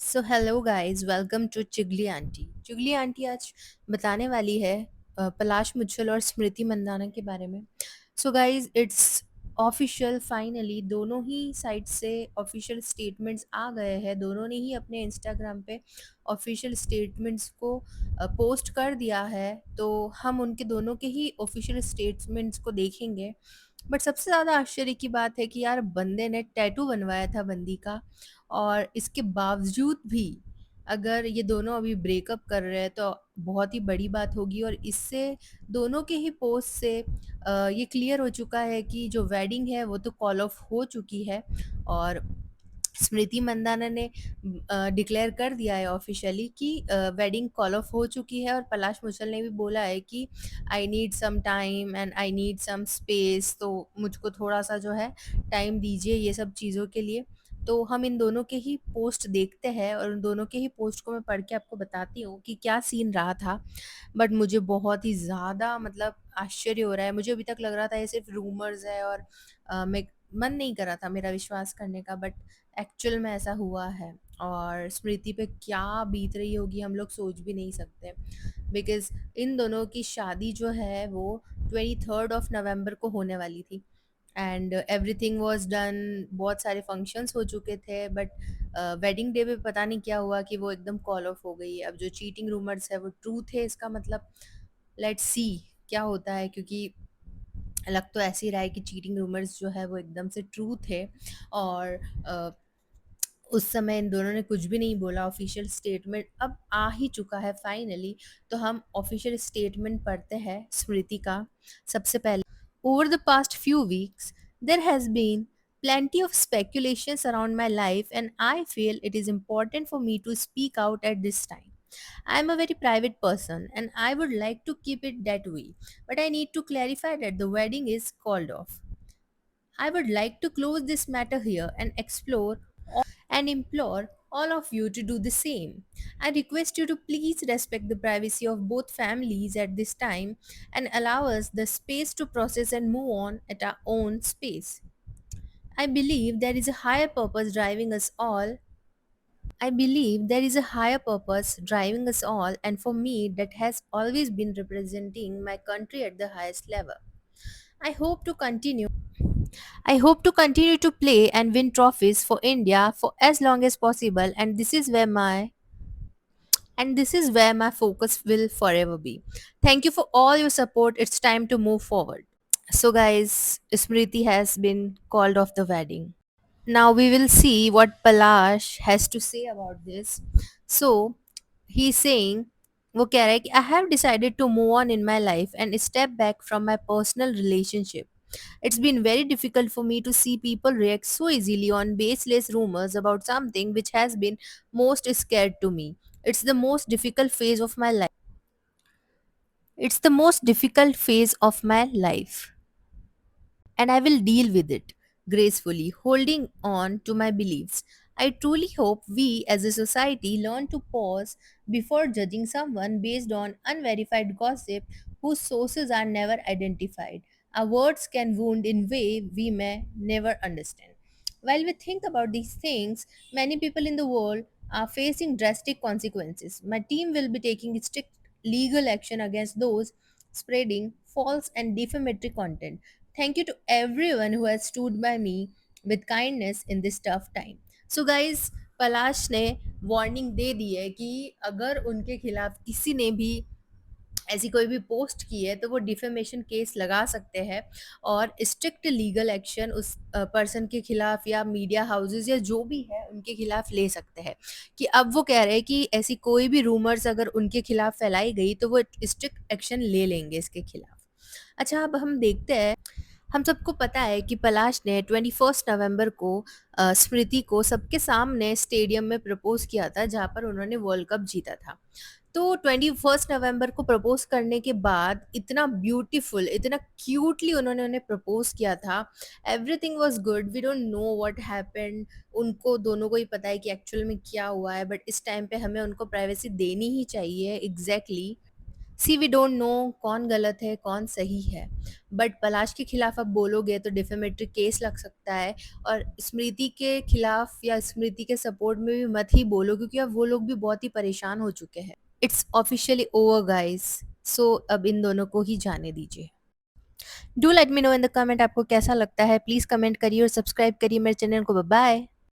So hello guys, welcome to चुगली aunty. चुगली aunty आज बताने वाली है पलाश मुच्छल और स्मृति मंदाना के बारे में। So guys, it's official, finally दोनों ही साइड से ऑफिशियल स्टेटमेंट्स आ गए हैं। दोनों ने ही अपने इंस्टाग्राम पे ऑफिशियल स्टेटमेंट्स को पोस्ट कर दिया है। तो हम उनके दोनों के ही ऑफिशियल स्टेटमेंट्स को देखेंगे। बट सबसे ज़्यादा आश्चर्य की बात है कि यार, बंदे ने टैटू बनवाया था बंदी का, और इसके बावजूद भी अगर ये दोनों अभी ब्रेकअप कर रहे हैं तो बहुत ही बड़ी बात होगी। और इससे दोनों के ही पोस्ट से ये क्लियर हो चुका है कि जो वेडिंग है वो तो कॉल ऑफ हो चुकी है। और स्मृति मंदाना ने डिक्लेयर कर दिया है ऑफिशियली कि वेडिंग कॉल ऑफ हो चुकी है। और पलाश मुछल ने भी बोला है कि I need some time and I need some space, तो मुझको थोड़ा सा जो है टाइम दीजिए ये सब चीज़ों के लिए। तो हम इन दोनों के ही पोस्ट देखते हैं और उन दोनों के ही पोस्ट को मैं पढ़ के आपको बताती हूँ कि क्या सीन रहा था। बट मुझे बहुत ही ज़्यादा मतलब आश्चर्य हो रहा है। मुझे अभी तक लग रहा था ये सिर्फ रूमर्स है और मैं मन नहीं कर रहा था मेरा विश्वास करने का। बट एक्चुअल में ऐसा हुआ है। और स्मृति पे क्या बीत रही होगी हम लोग सोच भी नहीं सकते। बिकॉज इन दोनों की शादी जो है वो 23 नवंबर को होने वाली थी। एंड एवरीथिंग वाज डन, बहुत सारे फंक्शंस हो चुके थे। बट वेडिंग डे पे पता नहीं क्या हुआ कि वो एकदम कॉल ऑफ हो गई। अब जो चीटिंग रूमर्स है वो ट्रू थे, इसका मतलब लेट्स सी क्या होता है। क्योंकि लग तो ऐसे ही रहा है कि चीटिंग रूमर्स जो है वो एकदम से ट्रू थे। और अ, उस समय इन दोनों ने कुछ भी नहीं बोला। ऑफिशियल स्टेटमेंट अब आ ही चुका है फाइनली। तो हम ऑफिशियल स्टेटमेंट पढ़ते हैं स्मृति का। सबसे पहले, over the past few weeks there has been plenty of speculations around my life, and I feel it is important for me to speak out at this time. I am a very private person and I would like to keep it that way, but I need to clarify that the wedding is called off. I would like to close this matter here and explore and implore all of you to do the same. I request you to please respect the privacy of both families at this time and allow us the space to process and move on at our own space. I believe there is a higher purpose driving us all. I believe there is a higher purpose driving us all, and for me, that has always been representing my country at the highest level. I hope to continue I hope to continue to play and win trophies for India for as long as possible, and this is where my focus will forever be. Thank you for all your support. It's time to move forward. So guys, Smriti has been called off the wedding. Now we will see what Palash has to say about this. So he's saying, वो कह रहा है कि I have decided to move on in my life and step back from my personal relationship. It's been very difficult for me to see people react so easily on baseless rumors about something which has been most scared to me. It's the most difficult phase of my life. It's the most difficult phase of my life, and I will deal with it gracefully, holding on to my beliefs. I truly hope we as a society learn to pause before judging someone based on unverified gossip whose sources are never identified. Our words can wound in way we may never understand. While we think about these things, many people in the world are facing drastic consequences. My team will be taking strict legal action against those spreading false and defamatory content. Thank you to everyone who has stood by me with kindness in this tough time. So guys, पलाश ने warning दे दी है कि अगर उनके खिलाफ किसी ने भी ऐसी कोई भी पोस्ट की है तो वो डिफेमेशन केस लगा सकते हैं और स्ट्रिक्ट लीगल एक्शन उस पर्सन के खिलाफ या मीडिया हाउसेस या जो भी है उनके खिलाफ ले सकते हैं। कि अब वो कह रहे हैं कि ऐसी कोई भी रूमर्स अगर उनके खिलाफ फैलाई गई तो वो स्ट्रिक्ट एक्शन ले लेंगे इसके खिलाफ। अच्छा, अब हम देखते हैं। हम सबको पता है कि पलाश ने 21 नवंबर को स्मृति को सबके सामने स्टेडियम में प्रपोज किया था जहाँ पर उन्होंने वर्ल्ड कप जीता था। तो 21 नवंबर को प्रपोज करने के बाद इतना ब्यूटीफुल, इतना क्यूटली उन्होंने उन्हें प्रपोज किया था। Everything was good, we don't know what happened. उनको दोनों को ही पता है कि एक्चुअल में क्या हुआ है, बट इस टाइम पे हमें उनको प्राइवेसी देनी ही चाहिए। Exactly see we don't know कौन गलत है कौन सही है, बट पलाश के खिलाफ आप बोलोगे तो डिफेमेटरी केस लग सकता है। और स्मृति के खिलाफ या स्मृति के सपोर्ट में भी मत ही बोलो, क्योंकि अब वो लोग भी बहुत ही परेशान हो चुके हैं। It's officially over guys. So अब इन दोनों को ही जाने दीजिए। Do let me know in the comment आपको कैसा लगता है, प्लीज कमेंट करिए और सब्सक्राइब करिए मेरे चैनल को। Bye bye.